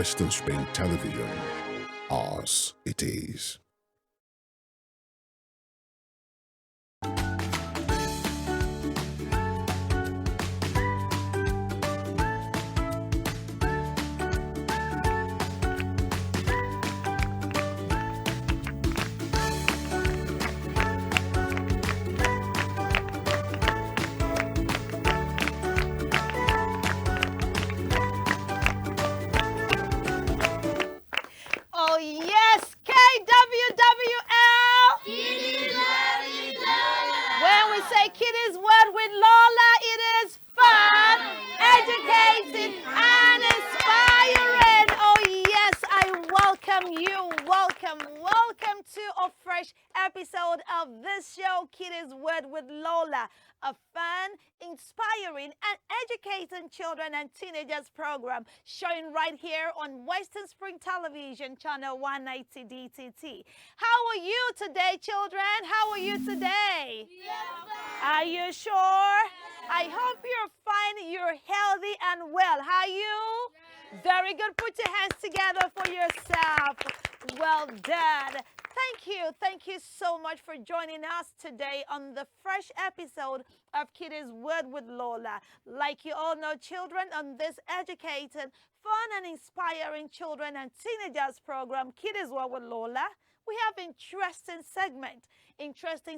Western Spring Television. Ours it is. Oh yes, KWWL. Kiddies World with Lola. When we say Kiddies World with Lola, it is fun, educating, and inspiring. Oh yes, I welcome you. Welcome to a fresh episode of this show, Kiddies World with Lola. A fun, inspiring, and educating children and teenagers program showing right here on Western Spring Television, channel 190 DTT. How are you today, children? How are you today? Are you sure? I hope you're fine, you're healthy and well. How are you? Very good. Put your hands together for yourself. Well done. Thank you so much for joining us today on the fresh episode of Kiddies Word with Lola. Like you all know, children, on this educated, fun and inspiring children and teenagers program, Kiddies Word with Lola, we have interesting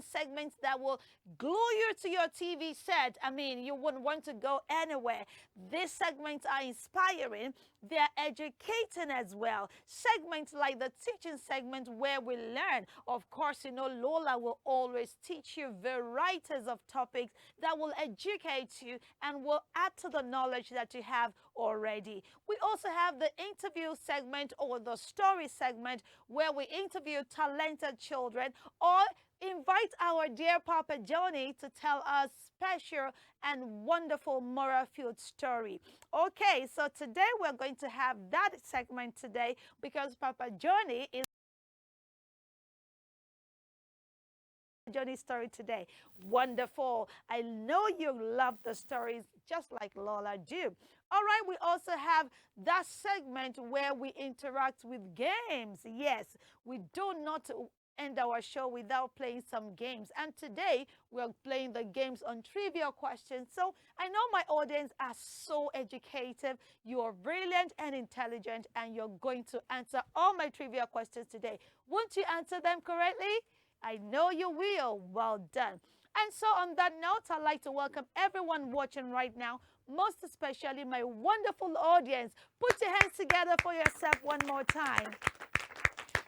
segments that will glue you to your TV set. I mean, you wouldn't want to go anywhere. These segments are inspiring. They're educating as well. Segments like the teaching segment where we learn. Of course, you know, Lola will always teach you varieties of topics that will educate you and will add to the knowledge that you have already. We also have the interview segment or the story segment where we interview talented children or invite our dear Papa Johnny to tell us special and wonderful moral-filled story. Okay, so today we're going to have that segment today because Papa Johnny is Johnny's story today. Wonderful. I know you love the stories just like Lola do. All right, we also have that segment where we interact with games. Yes, we do not end our show without playing some games. And today we're playing the games on trivia questions. So I know my audience are so educative. You are brilliant and intelligent, and you're going to answer all my trivia questions today. Won't you answer them correctly? I know you will. Well done. And so on that note, I'd like to welcome everyone watching right now, most especially my wonderful audience. Put your hands together for yourself one more time.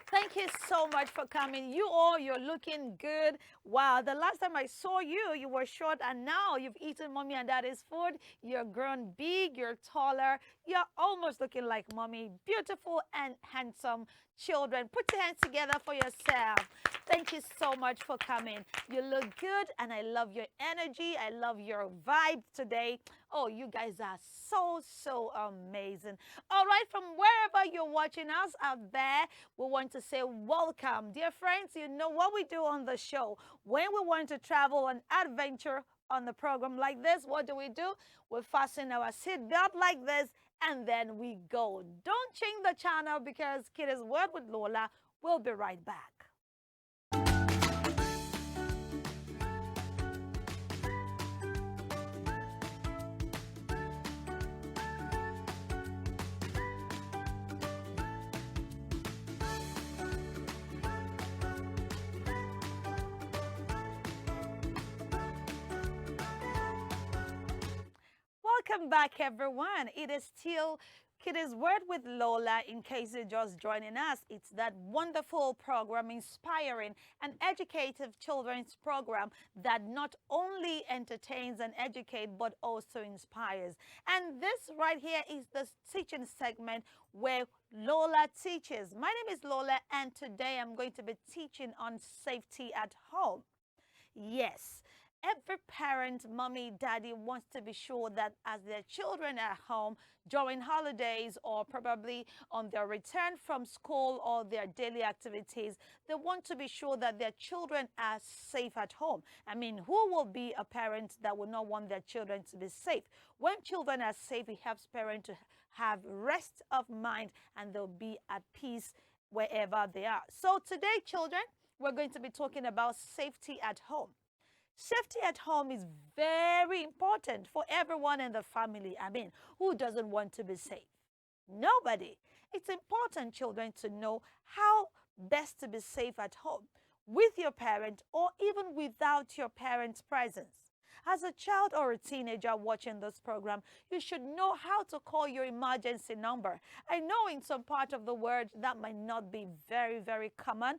Thank you so much for coming. You all, you're looking good. Wow, the last time I saw you, you were short, and now you've eaten mommy and daddy's food. You're grown big, you're taller. You're almost looking like mommy. Beautiful and handsome children. Put your hands together for yourself. Thank you so much for coming. You look good, and I love your energy. I love your vibe today. Oh, you guys are so amazing. All right, from wherever you're watching us out there, we want to say welcome. Dear friends, you know what we do on the show. When we want to travel an adventure on the program like this, what do? We fasten our seatbelt like this, and then we go. Don't change the channel because Kiddies Word with Lola will be right back. Welcome back, everyone. It is still Kiddies Word with Lola. In case you're just joining us, it's that wonderful program, inspiring and educative children's program that not only entertains and educates, but also inspires. And this right here is the teaching segment where Lola teaches. My name is Lola, and today I'm going to be teaching on safety at home. Yes. Every parent, mommy, daddy wants to be sure that as their children are home during holidays or probably on their return from school or their daily activities, they want to be sure that their children are safe at home. I mean, who will be a parent that would not want their children to be safe? When children are safe, it helps parents to have rest of mind and they'll be at peace wherever they are. So today, children, we're going to be talking about safety at home. Safety at home is very important for everyone in the family. I mean, who doesn't want to be safe? Nobody. It's important, children, to know how best to be safe at home with your parent or even without your parent's presence. As a child or a teenager watching this program, you should know how to call your emergency number. I know in some part of the world that might not be very, very common,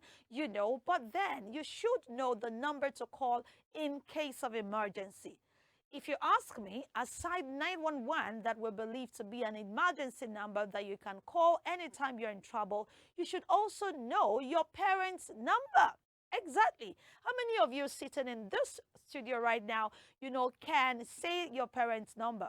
but then you should know the number to call in case of emergency. If you ask me, aside 911 that we believe to be an emergency number that you can call anytime you're in trouble, you should also know your parents' number. Exactly. How many of you sitting in this studio right now, can say your parents' number?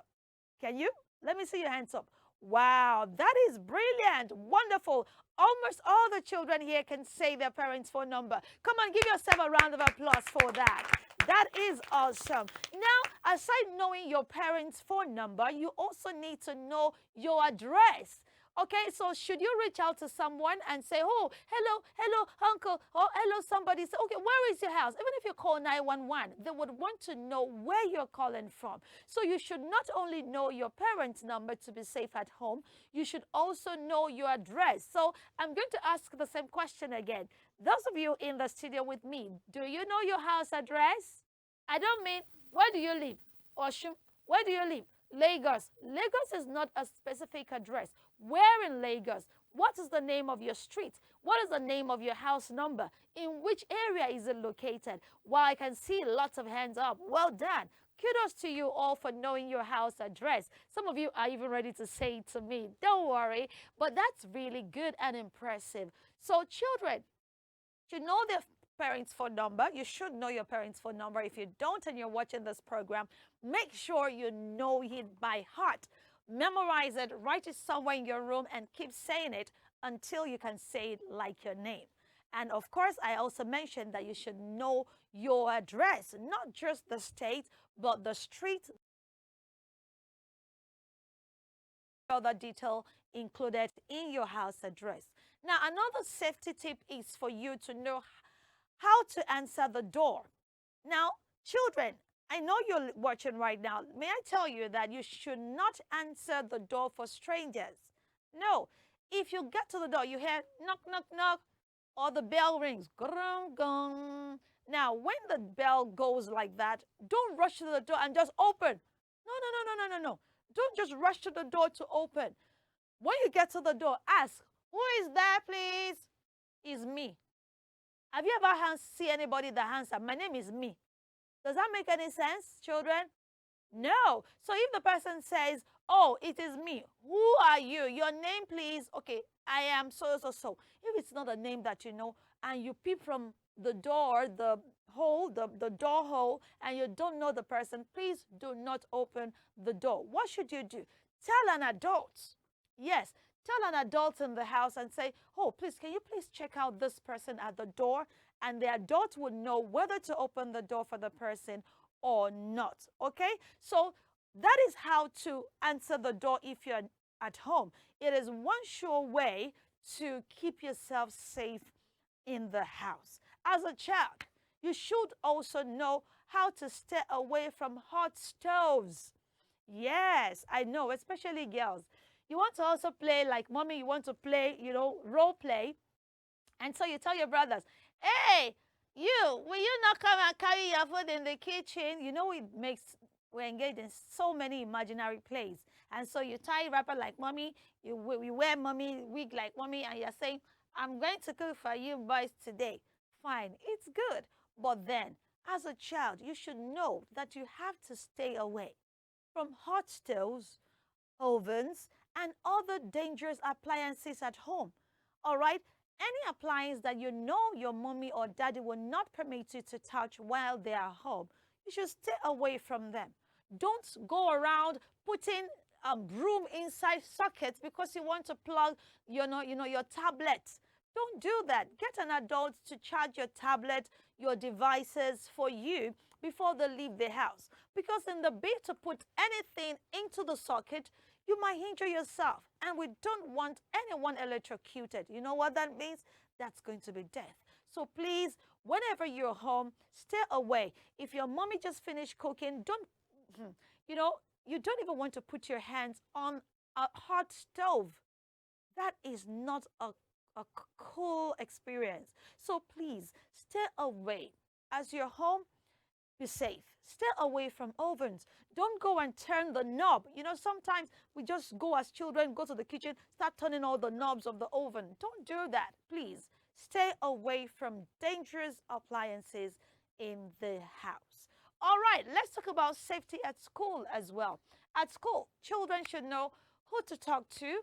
Can you? Let me see your hands up. Wow, that is brilliant. Wonderful. Almost all the children here can say their parents' phone number. Come on, give yourself a round of applause for that. That is awesome. Now, aside knowing your parents' phone number, you also need to know your address. Okay, so should you reach out to someone and say, oh, hello, uncle, or hello, somebody, say, okay, where is your house? Even if you call 911, they would want to know where you're calling from. So you should not only know your parents' number to be safe at home, you should also know your address. So I'm going to ask the same question again. Those of you in the studio with me, do you know your house address? I don't mean, where do you live? Oshun, where do you live? Lagos. Lagos is not a specific address. Where in Lagos? What is the name of your street? What is the name of your house number? In which area is it located? Well, I can see lots of hands up. Well done. Kudos to you all for knowing your house address. Some of you are even ready to say it to me. Don't worry. But that's really good and impressive. So children, you know their parents' phone number. You should know your parents' phone number. If you don't and you're watching this program, make sure you know it by heart. Memorize it, write it somewhere in your room, and keep saying it until you can say it like your name. And of course, I also mentioned that you should know your address, not just the state, but the street. Other detail included in your house address. Now, another safety tip is for you to know how to answer the door. Now, children, I know you're watching right now. May I tell you that you should not answer the door for strangers? No. If you get to the door, you hear knock, knock, knock, or the bell rings. Gong, gong. Now, when the bell goes like that, don't rush to the door and just open. No, no, no, no, no, no, no. Don't just rush to the door to open. When you get to the door, ask, who is there, please? It's me. Have you ever seen anybody that answers, my name is me? Does that make any sense, children? No. So if the person says, oh, it is me, who are you? Your name, please. Okay, I am so, so, so. If it's not a name that you know and you peep from the door, the hole, the door hole, and you don't know the person, please do not open the door. What should you do? Tell an adult. Yes, tell an adult in the house and say, oh, please, can you please check out this person at the door? And the adult would know whether to open the door for the person or not. Okay? So that is how to answer the door if you're at home. It is one sure way to keep yourself safe in the house. As a child, you should also know how to stay away from hot stoves. Yes, I know, especially girls. You want to also play like mommy, you want to play, role play. And so you tell your brothers, hey, will you not come and carry your food in the kitchen? We're engaged in so many imaginary plays. And so you tie wrapper like mommy, you wear mommy wig like mommy, and you're saying, I'm going to cook for you boys today. Fine, it's good. But then, as a child, you should know that you have to stay away from hot stoves, ovens, and other dangerous appliances at home. All right? Any appliance that you know your mommy or daddy will not permit you to touch while they are home, you should stay away from them. Don't go around putting a broom inside sockets because you want to plug your tablet. Don't do that. Get an adult to charge your tablet, your devices for you before they leave the house. Because in the bid to put anything into the socket, you might injure yourself. And we don't want anyone electrocuted. You know what that means? That's going to be death. So please, whenever you're home, stay away. If your mommy just finished cooking, don't, you don't even want to put your hands on a hot stove. That is not a cool experience. So please, stay away. As you're home, be safe. Stay away from ovens. Don't go and turn the knob. Sometimes we just go as children, go to the kitchen, start turning all the knobs of the oven. Don't do that, please. Stay away from dangerous appliances in the house. All right, let's talk about safety at school as well. At school, children should know who to talk to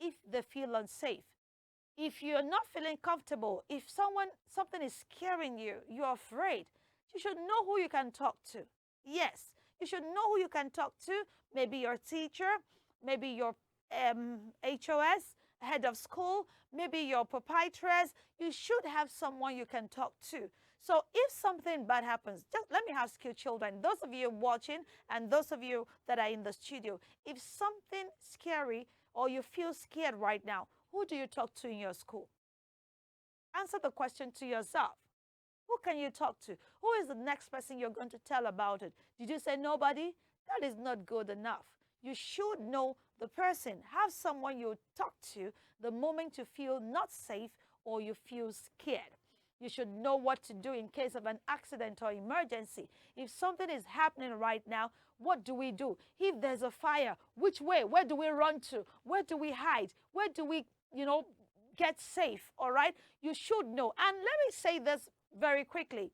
if they feel unsafe. If you're not feeling comfortable, if something is scaring you, you're afraid, you should know who you can talk to. Yes, you should know who you can talk to. Maybe your teacher, maybe your HOS, head of school, maybe your proprietress. You should have someone you can talk to. So if something bad happens, just let me ask you children, those of you watching and those of you that are in the studio, if something scary or you feel scared right now, who do you talk to in your school? Answer the question to yourself. Who can you talk to? Who is the next person you're going to tell about it? Did you say nobody? That is not good enough. You should know the person. Have someone you talk to the moment you feel not safe or you feel scared. You should know what to do in case of an accident or emergency. If something is happening right now, what do we do? If there's a fire, which way? Where do we run to? Where do we hide? Where do we, get safe? All right? You should know. And let me say this very quickly.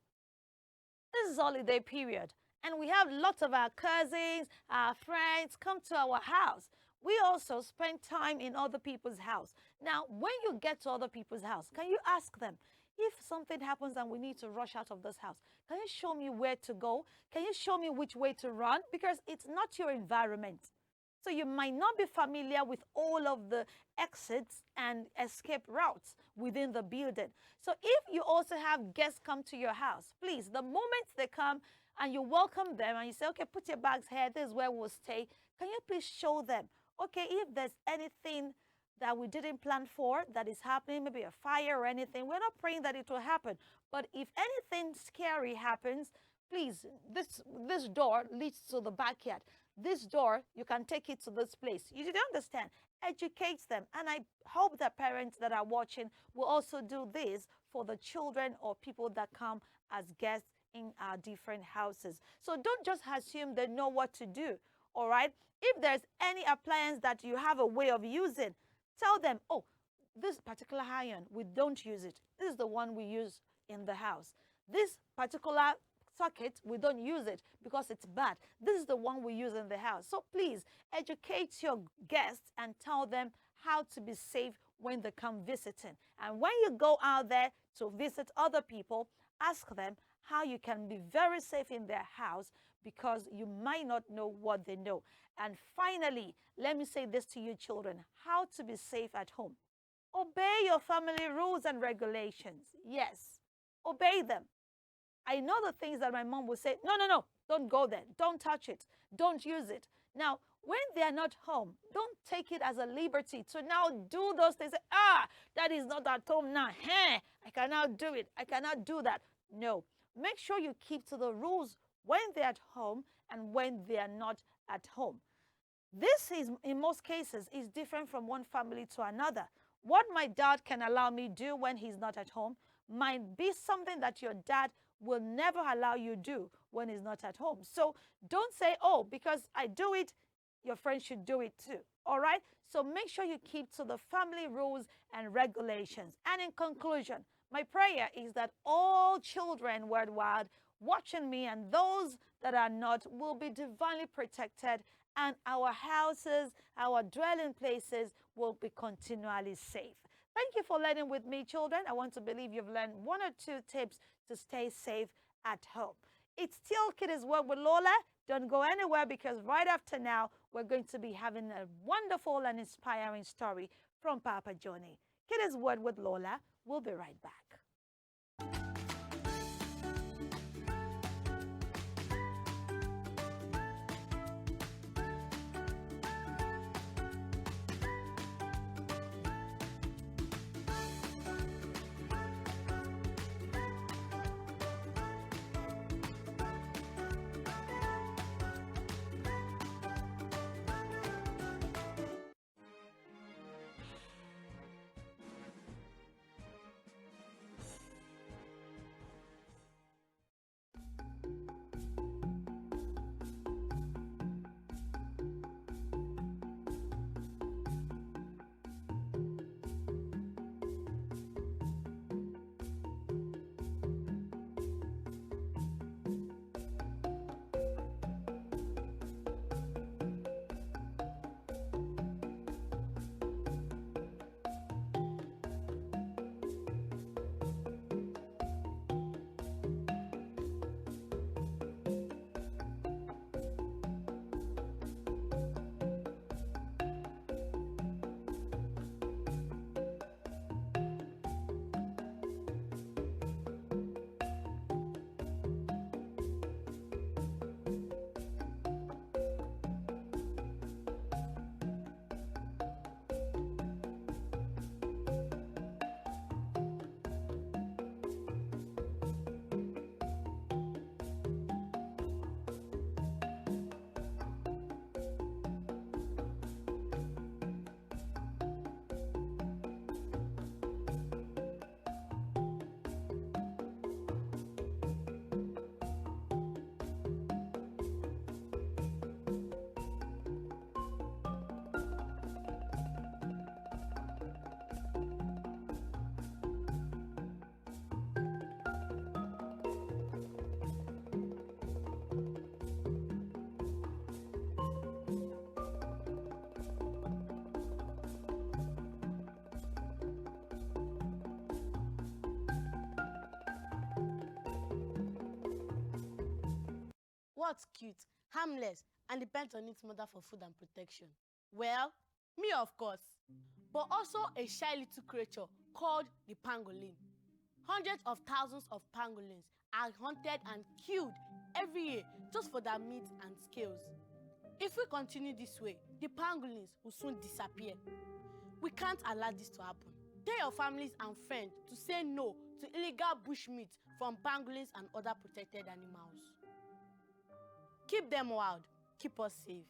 This is holiday period, and we have lots of our cousins, our friends come to our house. We also spend time in other people's house. Now, when you get to other people's house, can you ask them, if something happens and we need to rush out of this house, can you show me where to go? Can you show me which way to run? Because it's not your environment. So you might not be familiar with all of the exits and escape routes within the building. So if you also have guests come to your house, please, the moment they come and you welcome them and you say, okay, put your bags here, this is where we'll stay, can you please show them, okay, if there's anything that we didn't plan for that is happening, maybe a fire or anything, we're not praying that it will happen. But if anything scary happens, please, this door leads to the backyard. This door, you can take it to this place. You didn't understand. Educate them. And I hope that parents that are watching will also do this for the children or people that come as guests in our different houses. So don't just assume they know what to do, all right? If there's any appliance that you have a way of using, tell them, oh, this particular iron, we don't use it. This is the one we use in the house. This particular socket, we don't use it because it's bad. This is the one we use in the house. So please educate your guests and tell them how to be safe when they come visiting. And when you go out there to visit other people, ask them how you can be very safe in their house because you might not know what they know. And finally, let me say this to you children, how to be safe at home. Obey your family rules and regulations. Yes, obey them. I know the things that my mom would say, no, don't go there. Don't touch it. Don't use it. Now, when they are not home, don't take it as a liberty to now do those things. That is not at home now. I cannot do it. I cannot do that. No. Make sure you keep to the rules when they're at home and when they are not at home. This is, in most cases, is different from one family to another. What my dad can allow me do when he's not at home might be something that your dad will never allow you do when he's not at home. So don't say, oh, because I do it, your friend should do it too. All right? So make sure you keep to the family rules and regulations. And in conclusion, my prayer is that all children worldwide watching me and those that are not will be divinely protected, and our houses, our dwelling places will be continually safe. Thank you for learning with me, children. I want to believe you've learned one or two tips to stay safe at home. It's still Kiddies World with Lola. Don't go anywhere because right after now, we're going to be having a wonderful and inspiring story from Papa Johnny. Kiddies World with Lola. We'll be right back. What's cute, harmless, and depends on its mother for food and protection? Well, me of course, but also a shy little creature called the pangolin. Hundreds of thousands of pangolins are hunted and killed every year just for their meat and scales. If we continue this way, the pangolins will soon disappear. We can't allow this to happen. Tell your families and friends to say no to illegal bushmeat from pangolins and other protected animals. Keep them wild. Keep us safe.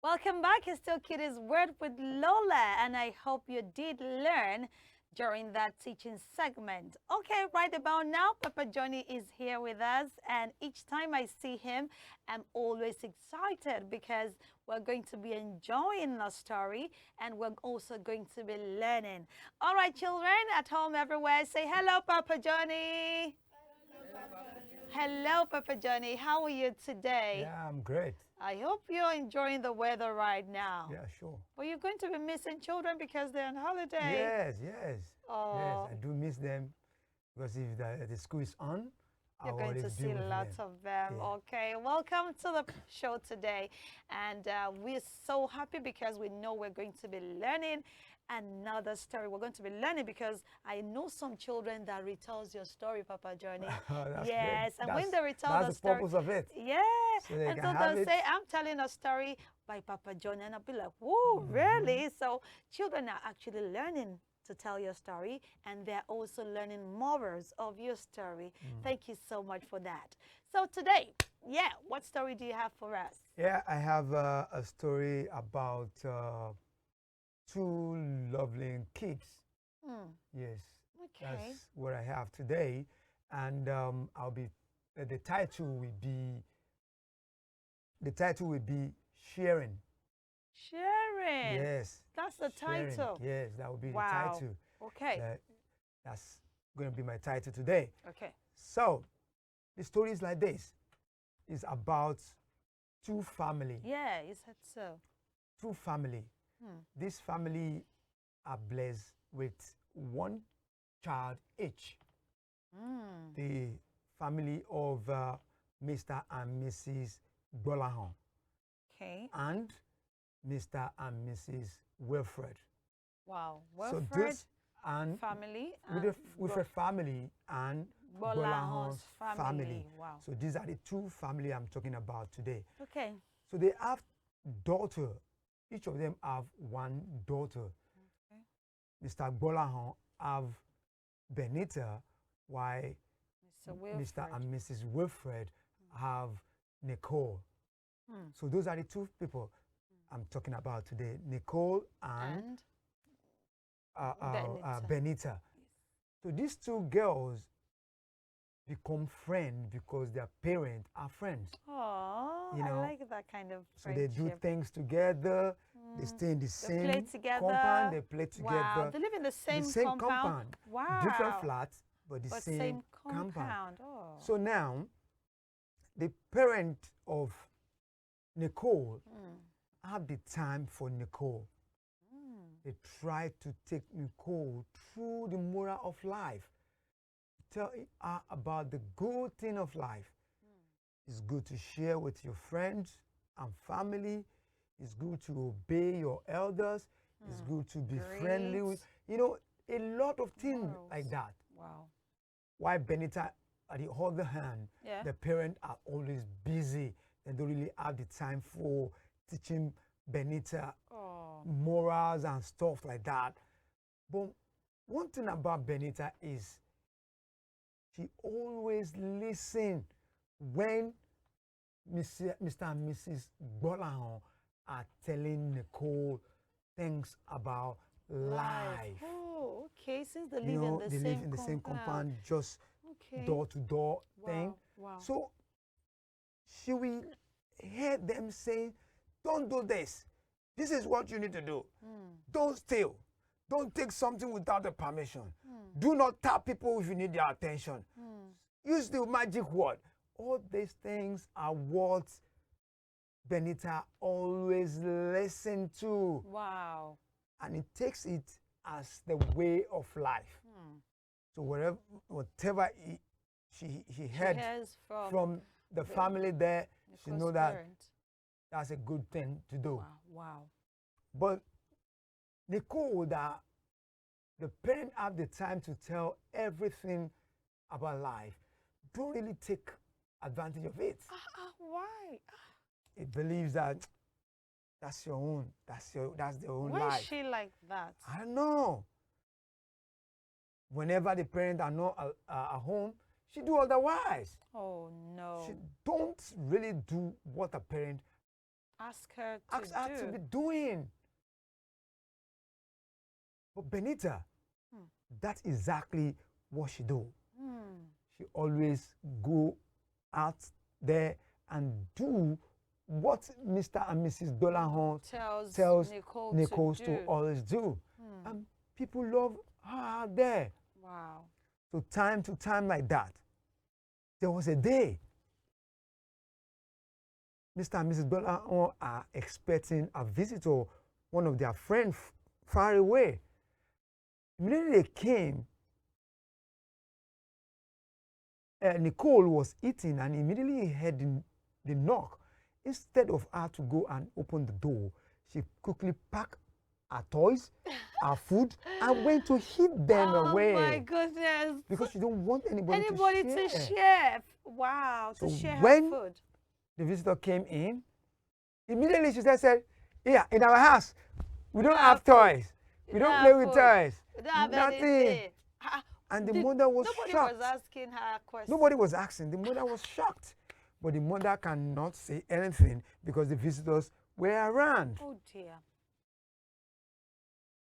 Welcome back. It's still Kiddies World with Lola, and I hope you did learn during that teaching segment. Okay, right about now, Papa Johnny is here with us, and each time I see him, I'm always excited because we're going to be enjoying the story, and we're also going to be learning. All right, children at home everywhere, say hello, Papa Johnny. Hello, Papa Johnny. How are you today? Yeah, I'm great. I hope you're enjoying the weather right now. Yeah, sure. But you're going to be missing children because they're on holiday. Yes, yes. Oh. Yes, I do miss them because if the school is on, You're I'll going to always be see with lots them. of them. Yeah. Okay, welcome to the show today. And we're so happy because we know we're going to be learning another story. We're going to be learning because I know some children that retells your story, Papa Johnny. That's Yes, great. and when they retell that's the the story, purpose of it. yeah, So they and can so have they'll it. say, I'm telling a story by Papa Johnny, and I'll be like, whoa, really? So children are actually learning to tell your story, and they're also learning morals of your story. Thank you so much for that. So today, yeah, what story do you have for us? Yeah, I have a story about two lovely kids. Yes, Okay. that's what I have today. And I'll be, the title will be the title will be Sharing. Sharing. Yes. That's the Sharing. title. Yes, that will be Wow. the title. Okay. That's going to be my title today. Okay. So, the story is like this. It's about two family. Yeah, you said so. Two family. This family are blessed with one child each. The family of Mr. and Mrs. Bolahan Okay. and Mr. and Mrs. Wilfred. Wow. So Wilfred this and family with a family and Bolahan's Bolahan's family. Wow. So these are the two family I'm talking about today. Okay. So they have daughter. Each of them have one daughter. Okay. Mr. Bolahan have Benita, while Mr. and Mrs. Wilfred have Nicole. So those are the two people I'm talking about today, Nicole and Benita. So these two girls become friends because their parents are friends. Oh, You know, I like that kind of so they friendship. do things together. They stay in the same play together. compound. They play together. Wow, they live in the same compound. Wow. Different flats, but the same compound. Oh. So now, the parent of Nicole have the time for Nicole. They try to take Nicole through the moral of life. Tell her about the good thing of life. It's good to share with your friends and family. It's good to obey your elders. It's good to be friendly with, you know, a lot of things like that. Wow. While Benita, on the other hand, the parents are always busy and don't really have the time for teaching Benita morals and stuff like that. But one thing about Benita is she always listens when Mr. and Mrs. Bolahan are telling Nicole things about life. Oh, okay. Since they live You know, in they live in the same compound, just door to door thing. Wow. So she will hear them saying, don't do this. This is what you need to do. Don't steal. Don't take something without the permission. Do not tap people if you need their attention. Use the magic word. All these things are what Benita always listens to. Wow. And it takes it as the way of life. So whatever she heard from the family there, she know that that's a good thing to do. Wow. But Nicole, the parents have the time to tell everything about life, don't really take advantage of it. Why? It believes that that's your own. That's their own life. Why is she like that? I don't know. Whenever the parents are not at home, she do otherwise. Oh no. She don't really do what a parent ask her to be doing. But Benita, that's exactly what she do. She always go out there and do what Mr. and Mrs. Bolahan tells Nicole to always do. And people love her out there. Wow. So time to time like that, there was a day Mr. and Mrs. Bolahan are expecting a visitor, one of their friends far away. Immediately they came, Nicole was eating and immediately heard the knock. Instead of her to go and open the door, she quickly packed her toys, her food, and went to hid them away. Oh my goodness. Because she don't want anybody to share. Wow, so to share when her food. The visitor came in, immediately she said, yeah, in our house, we don't have toys. We don't play with toys. We don't have nothing. Anything. And the mother was shocked. Nobody was asking her questions. Nobody was asking. The mother was shocked. But the mother cannot say anything because the visitors were around. Oh dear.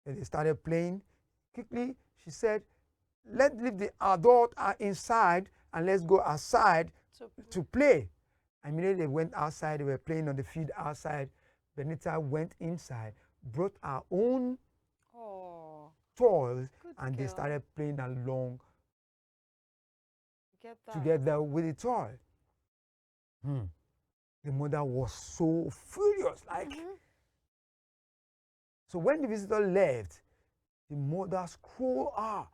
And they started playing. Quickly, she said, let's leave the adult inside and let's go outside to play. Immediately they went outside. They were playing on the field outside. Benita went inside, brought our own Oh, toys, good and they girl. started playing along Get that. together with the toy. The mother was so furious, like. So when the visitor left, the mother scolded her.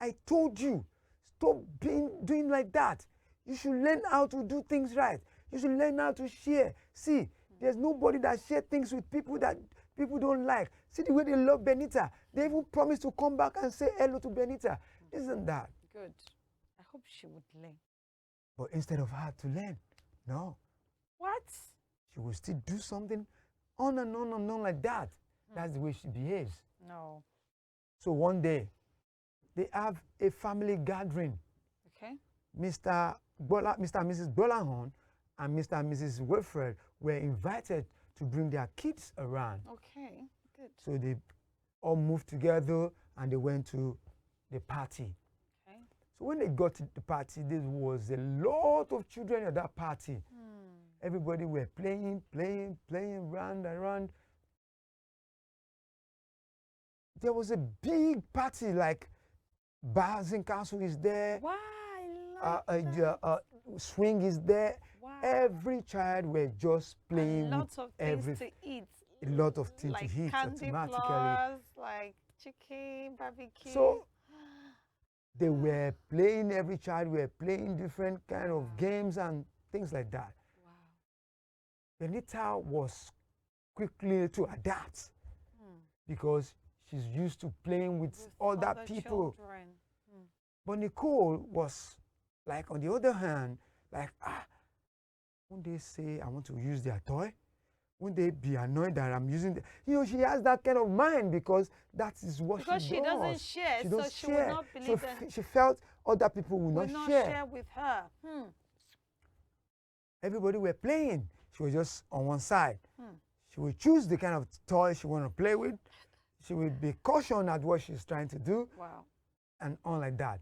I told you, stop doing like that. You should learn how to do things right. You should learn how to share. See, there's nobody that shares things with people that people don't like. See the way they love Benita. They even promised to come back and say hello to Benita. Isn't that? Good. I hope she would learn. But instead of her to learn, no. What? She will still do something on and on and on like that. That's the way she behaves. No. So one day, they have a family gathering. Okay. Mr. and Mrs. Bolahon and Mr. and Mrs. Wilfred were invited to bring their kids around. Okay. Good. So they all moved together and they went to the party. Okay. So when they got to the party, there was a lot of children at that party. Everybody were playing, round and round. There was a big party, like bars and castle is there. Wow, I love Swing is there. Wow. Every child were just playing lots with of things to eat. a lot of things Like to eat candy automatically. floss, like chicken, barbecue. So they were playing, every child were playing different kind of games and things like that. Wow. Benita was quickly to adapt because she's used to playing with other other people. children. But Nicole was like, on the other hand, like, won't they say I want to use their toy? Won't they be annoyed that I'm using the, she has that kind of mind because that is what Because she she does. doesn't share, She so doesn't she share. will not So believe that. she felt other people will Will not not share with her. Everybody were playing. She was just on one side. She would choose the kind of toy she want to play with. She would be cautioned at what she's trying to do. Wow. And on like that.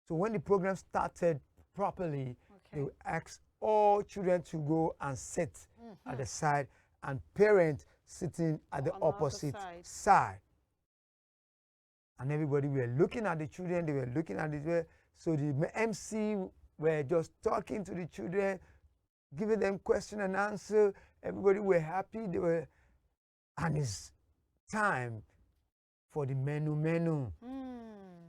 So when the program started properly, they would ask all children to go and sit at the side and parents sitting at the On the other opposite side. side. And everybody were looking at the children, they were looking at the so the MC were just talking to the children, giving them question and answer. Everybody were happy. And it's time for the menu.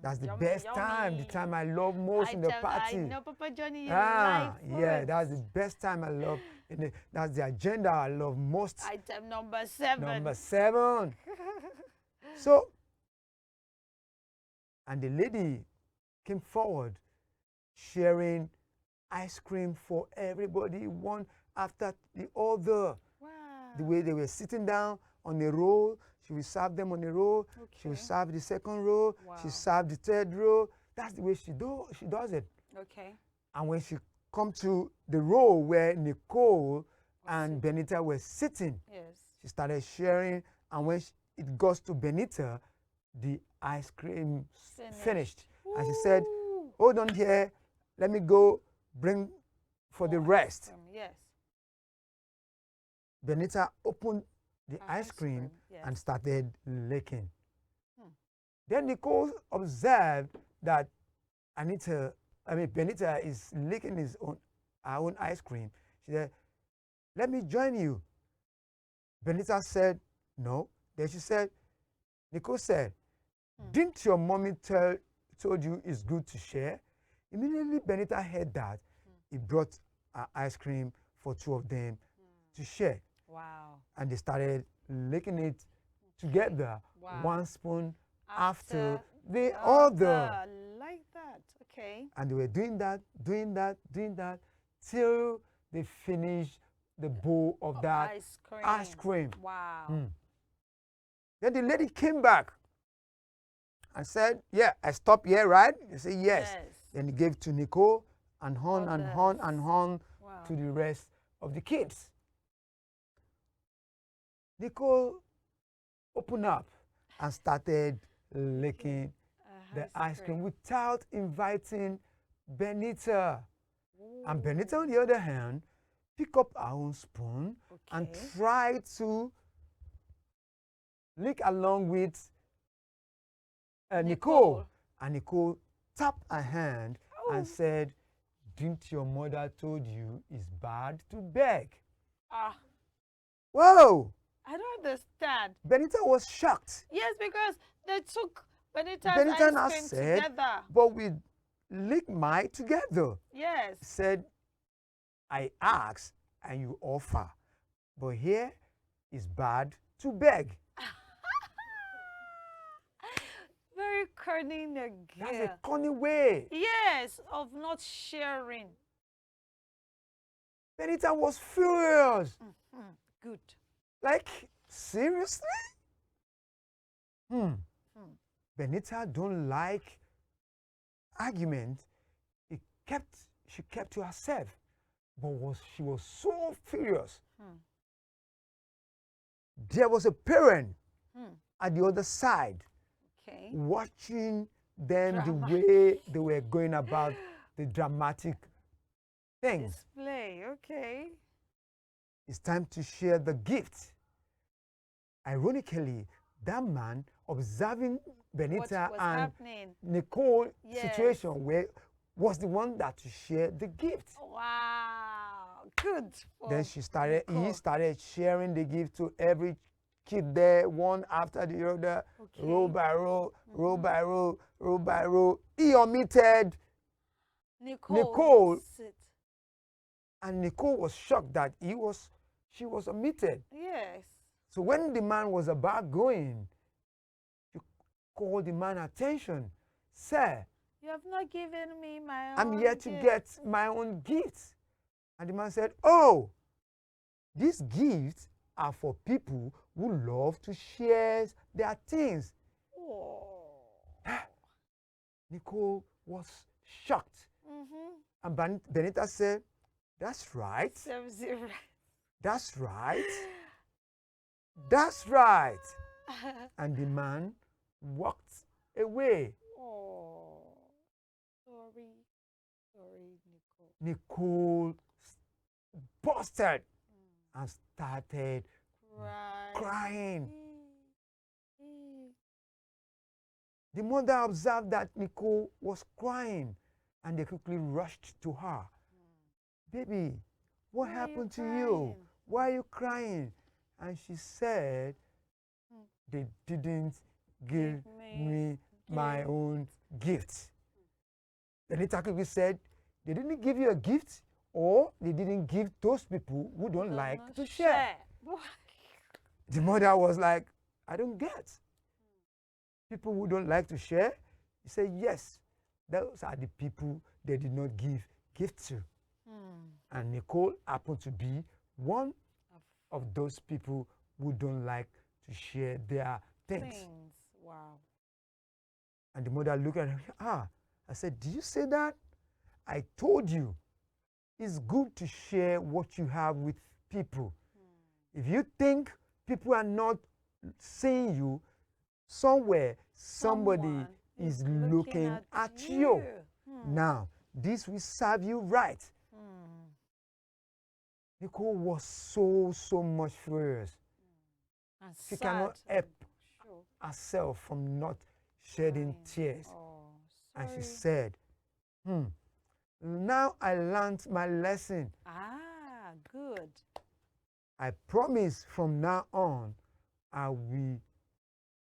That's the Yummy, best time, the yummy. time I love most in the party. I know, Papa Johnny, you like food. Yeah, that's the best time I love. That's the agenda I love most. Item number 7. Number 7. So, and the lady came forward sharing ice cream for everybody, one after the other. Wow. The way they were sitting down on a row, she will serve them on a row. She will Okay. serve the second row. Wow. She served the third row. That's the way she does it. Okay. And when she come to the row where Nicole and Benita were sitting, Yes. she started sharing. And when it goes to Benita, the ice cream finished. And she said, Ooh. hold on here. Let me go bring for the rest. Yes. Benita opened the ice cream yes. and started licking. Then Nicole observed that Benita is licking her own ice cream. She said, let me join you. Benita said, no. Then she said, Nicole said, didn't your mommy told you it's good to share? Immediately Benita heard that. He brought ice cream for 2 of them to share. Wow. And they started licking it together, Wow. one spoon after the other. Like that. Okay. And they were doing that till they finished the bowl of that ice cream. Wow. Then the lady came back and said, yeah, I stopped here, right? They said, yes. Then he gave to Nicole and Hon and Hon and Hon Wow. to the rest of the kids. Nicole opened up and started licking the ice cream without inviting Benita. And Benita, on the other hand, pick up her own spoon and Okay. try to lick along with Nicole. Nicole. And Nicole tapped her hand Oh. and said, "Didn't your mother told you it's bad to beg?" Ah, Whoa! I don't understand. Benita was shocked. Yes, because they took Benita's Benita now ice cream said, together. "But we lick mine together." Yes. Said, "I ask and you offer, but here is bad to beg." Very cunning again. That's a cunning way. Yes, of not sharing. Benita was furious. Good. Like, seriously? Benita don't like argument. She kept to herself, but she was so furious. There was a parent at the other side Okay. watching them Drama. the way they were going about the dramatic things. Display. Okay. It's time to share the gift. Ironically, that man observing Benita What was and happening? Nicole Yes. situation was the one that to share the gift. Wow. Good. Then for he Nicole. started sharing the gift to every kid there, one after the other, Okay. row by row, row by row, row by row. He omitted Nicole. Sit. And Nicole was shocked that she was omitted. Yes. So when the man was about going, she called the man attention. "Sir, You have not given me my I'm own here to gift. get my own gifts." And the man said, "Oh, these gifts are for people who love to share their things." Oh. Nicole was shocked. And Benita said, "That's right. Serves you right. That's right. That's right." And the man walked away. Oh. Sorry. Sorry, Nicole. Nicole busted and started Right. crying. Mm. The mother observed that Nicole was crying and they quickly rushed to her. "Baby, what Why are you happened to you? crying?" Why are you crying?" And she said, "They didn't give me my gift." own gift." Benita quickly said, "They didn't give you a gift, or they didn't give those people who don't like Not to share." Boy. The mother was like, "I don't get. People who don't like to share?" He said, "Yes, those are the people they did not give gift to." And Nicole happened to be one of those people who don't like to share their things. Wow. And the mother looked at her. I said, "Did you say that? I told you it's good to share what you have with people. If you think people are not seeing you, somewhere somebody Someone is looking at you. Now, this will serve you right." Nicole was so much furious. And She sad. cannot help Sure. herself from not shedding Crying. tears. Oh, And she sorry. said, "Now I learned my lesson. Ah, good. I promise from now on, I will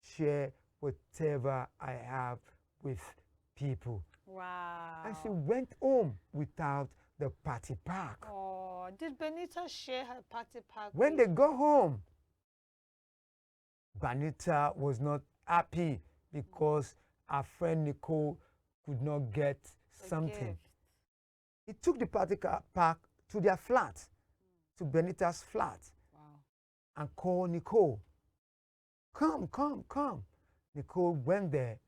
share whatever I have with people." Wow. And she went home without the party pack. Oh, did Benita share her party pack? When with they got home, Benita was not happy because her friend Nicole could not get the something. gift? He took the party pack to their flat, to Benita's flat, Wow. and called Nicole. Come, come, come." Nicole went there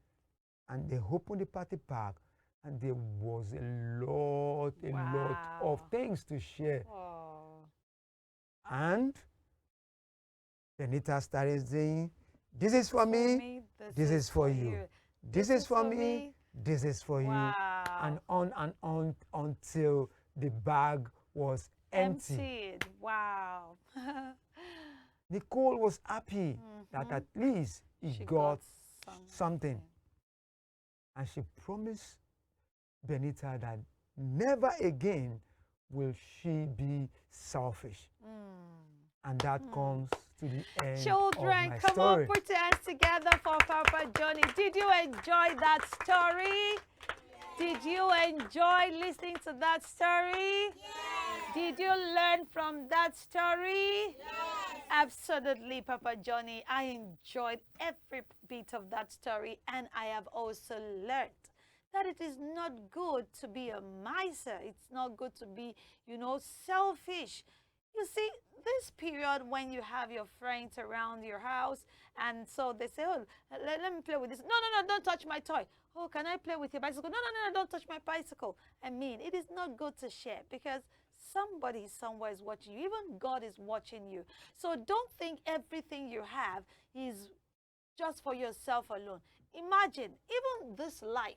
and they opened the party pack, and there was a lot of Wow. things to share. Oh. And Benita started saying, "This is for me, this is for you. This is for me, this is for you." Wow. And on until the bag was empty. Emptied. Wow. Nicole was happy that at least he She got something. something. And she promised Benita that never again will she be selfish. And that comes to the end Children, of my come story. on, put your hands together for Papa Johnny. Did you enjoy that story? Did you enjoy listening to that story? Did you learn from that story? Absolutely, Papa Johnny. I enjoyed every bit of that story, and I have also learned that it is not good to be a miser. It's not good to be, selfish. You see, this period when you have your friends around your house, and so they say, oh, let me play with this. No, no, no, don't touch my toy. Oh, can I play with your bicycle? No, no, no, no, don't touch my bicycle. I mean, it is not good to share because somebody somewhere is watching you. Even God is watching you. So don't think everything you have is just for yourself alone. Imagine, even this life,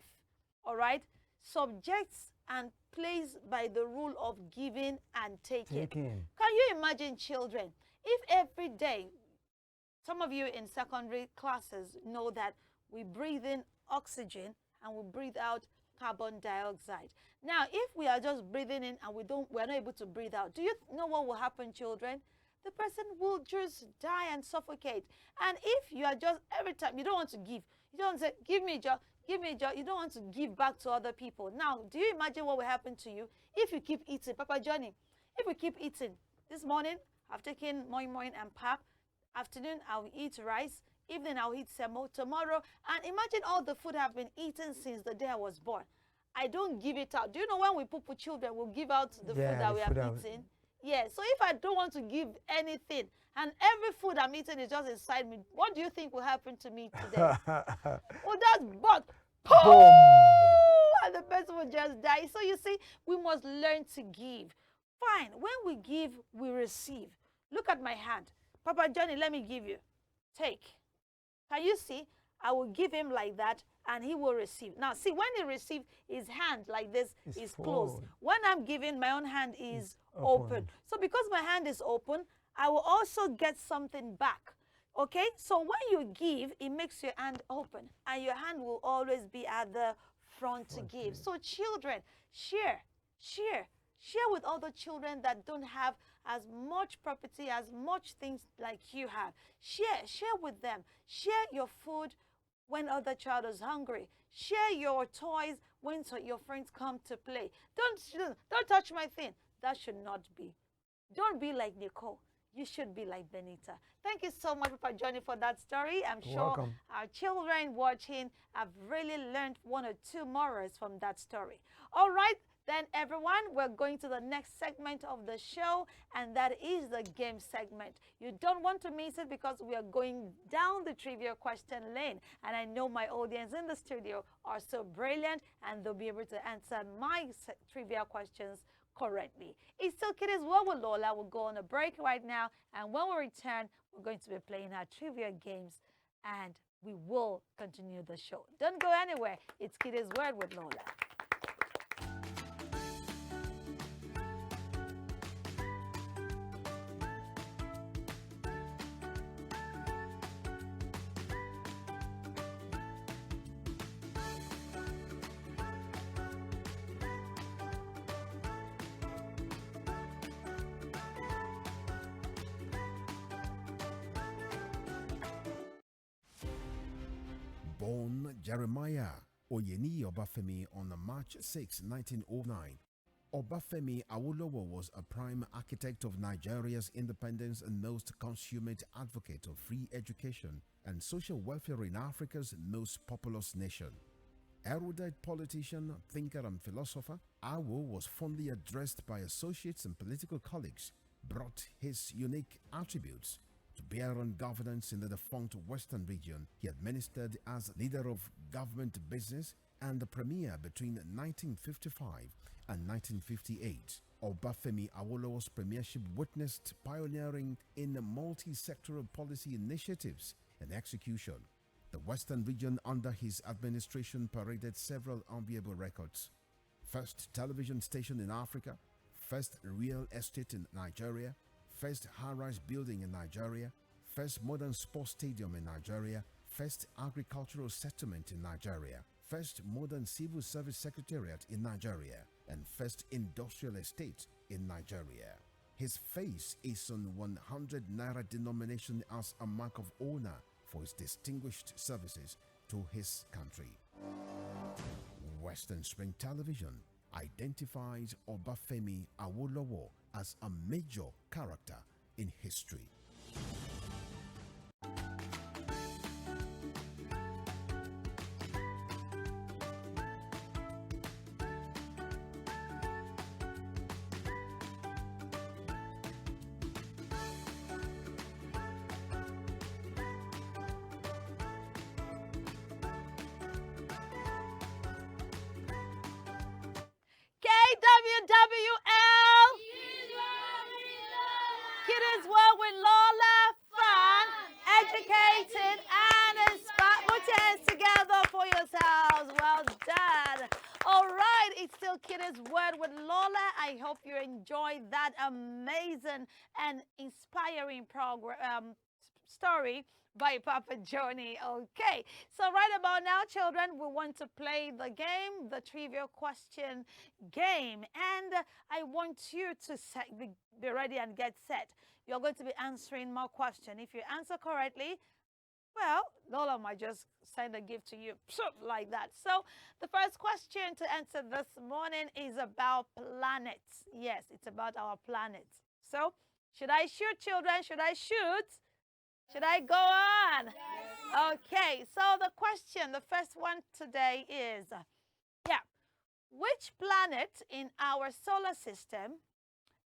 all right, subjects and plays by the rule of giving and taking. Can you imagine, children, if every day, some of you in secondary classes know that we breathe in oxygen and we breathe out carbon dioxide. Now, if we are just breathing in and we're not able to breathe out, do you know what will happen, children? The person will just die and suffocate. And if you are just, every time, you don't want to give. You don't want to say, give me a job, give me a job. You don't want to give back to other people. Now, do you imagine what will happen to you if you keep eating? Papa Johnny, if we keep eating, this morning, I've taken moi moi and pap. Afternoon, I'll eat rice. Evening, I'll eat semo. Tomorrow, and imagine all the food I've been eating since the day I was born. I don't give it out. Do you know when we poo children, we'll give out the food that we have eaten? Yeah, so if I don't want to give anything, and every food I'm eating is just inside me, what do you think will happen to me today? Well, that's but boom! And the person will just die. So you see, we must learn to give. Fine, when we give, we receive. Look at my hand. Papa Johnny, let me give you. Take. Can you see? I will give him like that, and he will receive. Now, see, when he receives, his hand like this is closed. When I'm giving, my own hand is open. So because my hand is open, I will also get something back. Okay? So when you give, it makes your hand open, and your hand will always be at the front to give. So children, share with other children that don't have as much property, as much things like you have. Share with them. Share your food when other child is hungry. Share your toys when your friends come to play. Don't touch my thing. That should not be. Don't be like Nicole. You should be like Benita. Thank you so much, Papa Johnny, for that story. I'm sure our children watching have really learned one or two morals from that story. All right. Then, everyone, we're going to the next segment of the show, and that is the game segment. You don't want to miss it because we are going down the trivia question lane. And I know my audience in the studio are so brilliant, and they'll be able to answer my trivia questions correctly. It's still Kiddies World with Lola. We'll go on a break right now, and when we return, we're going to be playing our trivia games, and we will continue the show. Don't go anywhere. It's Kiddies World with Lola. Born Jeremiah Oyeni Obafemi on March 6, 1909, Obafemi Awolowo was a prime architect of Nigeria's independence and most consummate advocate of free education and social welfare in Africa's most populous nation. Erudite politician, thinker and philosopher, Awo was fondly addressed by associates and political colleagues, brought his unique attributes to bear on governance in the defunct Western region. He administered as leader of government business and the premier between 1955 and 1958. Obafemi Awolowo's premiership witnessed pioneering in multi-sectoral policy initiatives and execution. The Western region under his administration paraded several enviable records. First television station in Africa, first real estate in Nigeria, first high-rise building in Nigeria, first modern sports stadium in Nigeria, first agricultural settlement in Nigeria, first modern civil service secretariat in Nigeria, and first industrial estate in Nigeria. His face is on 100 naira denomination as a mark of honor for his distinguished services to his country. Western Spring Television identifies Obafemi Awolowo as a major character in history. KWWL, Kiddies World with Lola, fun, educated, and inspired. Put your hands together for yourselves. Well done. All right, it's still Kiddies World with Lola. I hope you enjoyed that amazing and inspiring story by Papa Johnny. Okay, so right about now, children, we want to play the game, the trivia question game. And I want you to be ready and get set. You're going to be answering more questions. If you answer correctly, well, Lola might just send a gift to you like that. So the first question to answer this morning is about planets. Yes, it's about our planets. So should I shoot, children? Should I shoot? Should I go on? Yes. Okay, so the question, the first one today is, which planet in our solar system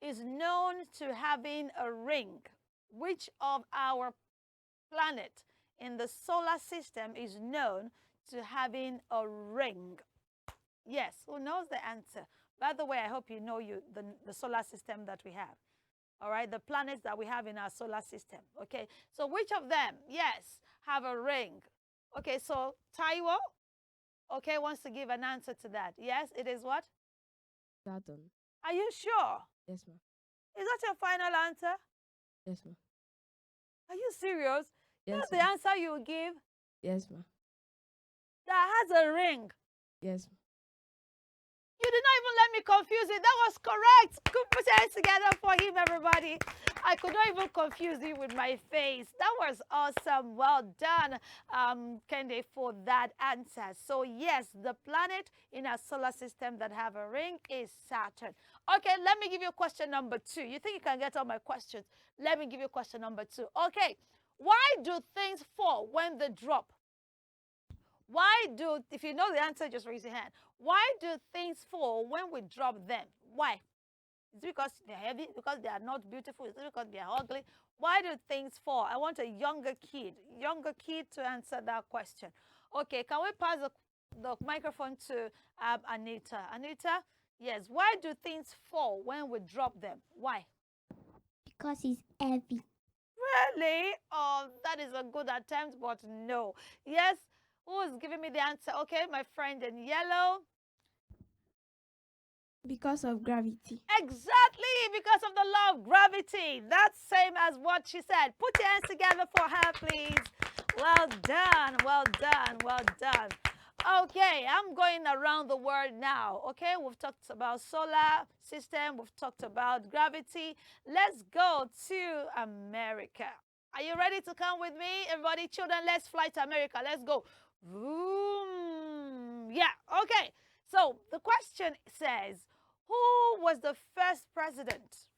is known to having a ring? Which of our planet in the solar system is known to having a ring? Yes, who knows the answer? By the way, I hope you know the solar system that we have. All right, the planets that we have in our solar system. Okay, so which of them, yes, have a ring? Okay, so Taiwo, okay, wants to give an answer to that. Yes, it is what? Saturn. Are you sure? Yes, ma'am. Is that your final answer? Yes, ma'am. Are you serious? Yes, That's the answer you will give? Yes, ma'am. That has a ring. Yes, ma'am. You did not even let me confuse it. That was correct. Good, put your hands together for him, everybody. I could not even confuse you with my face. That was awesome. Well done, Kende, for that answer. So yes, the planet in our solar system that have a ring is Saturn. Okay, let me give you question number 2. You think you can get all my questions? Let me give you question number 2. Okay, why do things fall when they drop? If you know the answer, just raise your hand. Why do things fall when we drop them? Why? Is it because they're heavy? Because they are not beautiful? Is it because they are ugly? Why do things fall? I want a younger kid to answer that question. Okay, can we pass the microphone to Anita? Anita, yes, why do things fall when we drop them? Why? Because it's heavy. Really? Oh, that is a good attempt, but no. Yes, who is giving me the answer? Okay, my friend in yellow. Because of gravity. Exactly, because of the law of gravity. That's same as what she said. Put your hands together for her, please. Well done, well done, well done. Okay, I'm going around the world now. Okay, we've talked about solar system. We've talked about gravity. Let's go to America. Are you ready to come with me? Everybody, children, let's fly to America. Let's go. Vroom. Yeah, okay. So the question says, who was the first president?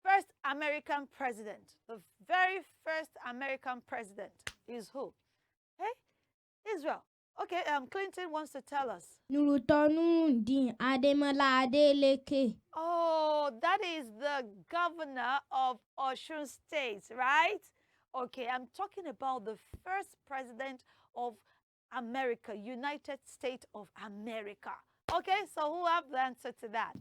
First American president. The very first American president is who? Hey, Israel. Okay, Clinton wants to tell us. Oh, that is the governor of Osun State, right? Okay, I'm talking about the first president of America, United States of America. Okay, so who have the answer to that?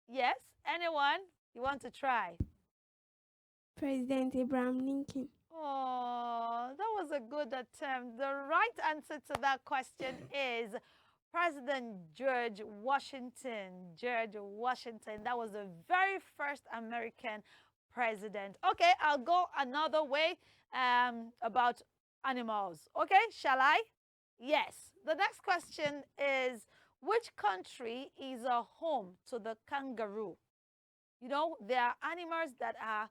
Yes, anyone? You want to try? President Abraham Lincoln. Oh, that was a good attempt. The right answer to that question is President George Washington. George Washington. That was the very first American president. Okay, I'll go another way about animals. Okay, shall I? Yes. The next question is, which country is a home to the kangaroo? You know, there are animals that are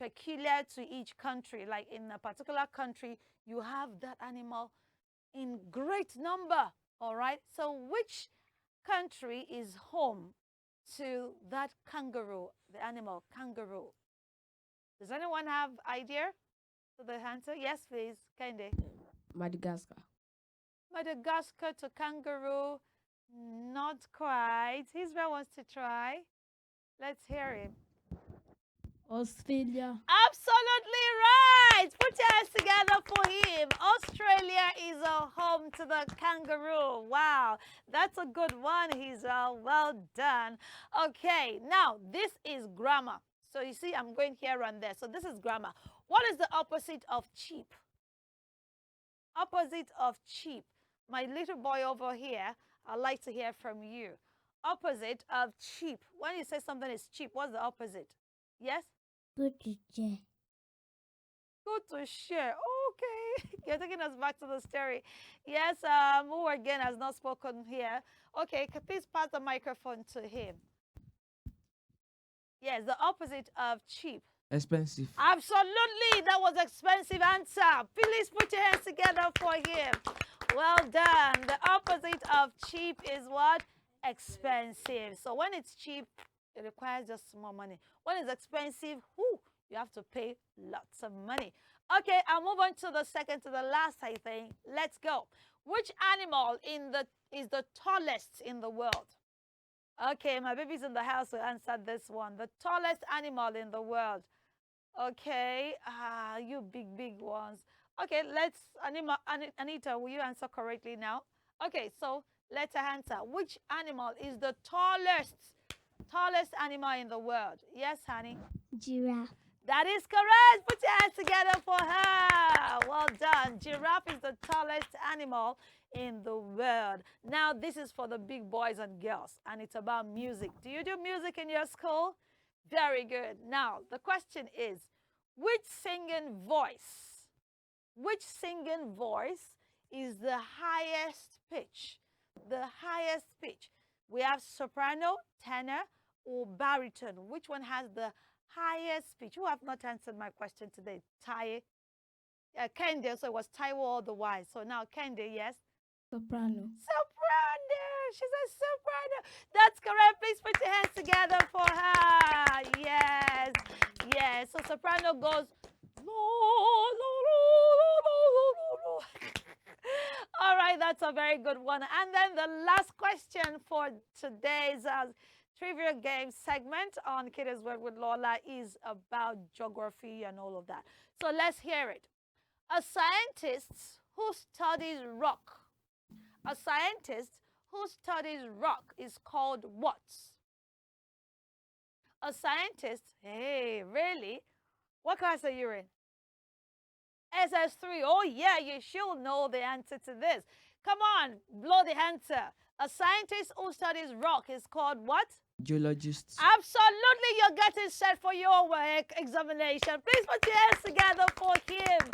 peculiar to each country. Like in a particular country, you have that animal in great number. All right. So which country is home to that kangaroo, the animal kangaroo? Does anyone have idea to the answer? Yes, please, Kendi. Madagascar. Madagascar to kangaroo. Not quite. Israel wants to try. Let's hear him. Australia. Absolutely right. Put your hands together for him. Australia is a home to the kangaroo. Wow, that's a good one, Israel. Well done. Okay, now this is grammar. So you see, I'm going here and there. So this is grammar. What is the opposite of cheap? Opposite of cheap. My little boy over here, I'd like to hear from you. Opposite of cheap. When you say something is cheap, what's the opposite? Yes? Good to share. Good to share. Okay. You're taking us back to the story. Yes, who again has not spoken here? Okay, please pass the microphone to him. Yes, the opposite of cheap. Expensive. Absolutely. That was expensive answer. Please put your hands together for him. Well done. The opposite of cheap is what? Expensive. So when it's cheap, it requires just small money. When it's expensive, whoo, you have to pay lots of money. Okay, I'll move on to the second to the last, I think. Let's go. Which animal is the tallest in the world? Okay, my baby's in the house to answer this one. The tallest animal in the world. Okay, you big ones. Okay, let's, Anita, will you answer correctly now? Okay, so let's answer. Which animal is the tallest animal in the world? Yes, honey? Giraffe. That is correct. Put your hands together for her. Well done. Giraffe is the tallest animal in the world. Now, this is for the big boys and girls, and it's about music. Do you do music in your school? Very good. Now, the question is, which singing voice is the highest pitch? The highest pitch. We have soprano, tenor, or baritone. Which one has the highest pitch? Who have not answered my question today? Kendi, so it was Taiwo otherwise. So now Kendi, yes? Soprano. Soprano. She says soprano. That's correct. Please put your hands together for her. Yes. Yes. So soprano goes. All right. That's a very good one. And then the last question for today's trivia game segment on Kiddies World with Lola is about geography and all of that. So let's hear it. A scientist who studies rock. A scientist who studies rock is called what? A scientist, hey, really? What class are you in? SS3. Oh, yeah, you should know the answer to this. Come on, blow the answer. A scientist who studies rock is called what? Geologist. Absolutely, you're getting set for your work examination. Please put your hands together for him.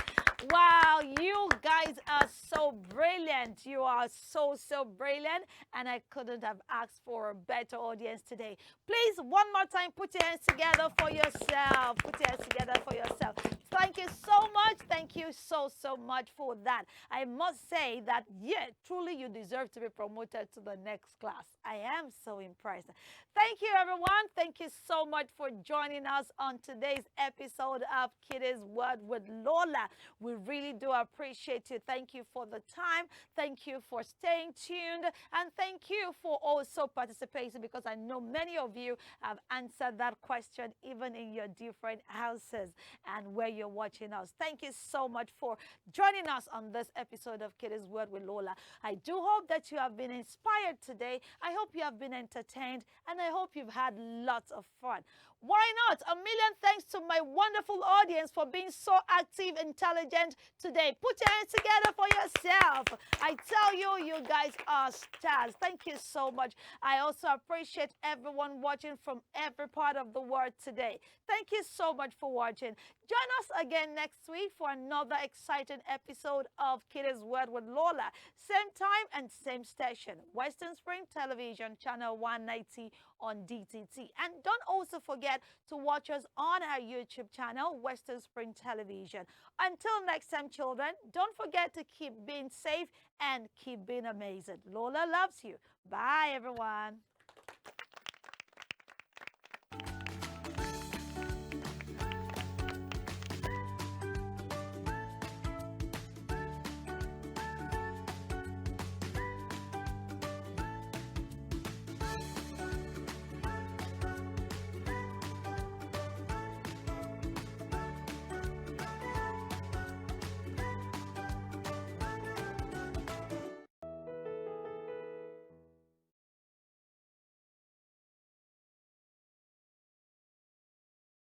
Wow, you guys are so brilliant. You are so brilliant. And I couldn't have asked for a better audience today. Please, one more time, put your hands together for yourself. Put your hands together for yourself. Thank you so much. Thank you so much for that. I must say that, yeah, truly you deserve to be promoted to the next class. I am so impressed. Thank you, everyone. Thank you so much for joining us on today's episode of Kiddies World with Lola. We really do appreciate you. Thank you for the time. Thank you for staying tuned. And thank you for also participating, because I know many of you have answered that question even in your different houses and where you're watching us. Thank you so much for joining us on this episode of Kiddies World with Lola. I do hope that you have been inspired today. I hope you have been entertained, and I hope you've had lots of fun. Why not? A million thanks to my wonderful audience for being so active, intelligent, pageant today. Put your hands together for yourself. I tell you, you guys are stars. Thank you so much. I also appreciate everyone watching from every part of the world today. Thank you so much for watching. Join us again next week for another exciting episode of Kiddies World with Lola. Same time and same station. Western Spring Television, channel 190 on DTT. And don't also forget to watch us on our YouTube channel, Western Spring Television. Until next time, children, don't forget to keep being safe and keep being amazing. Lola loves you. Bye, everyone.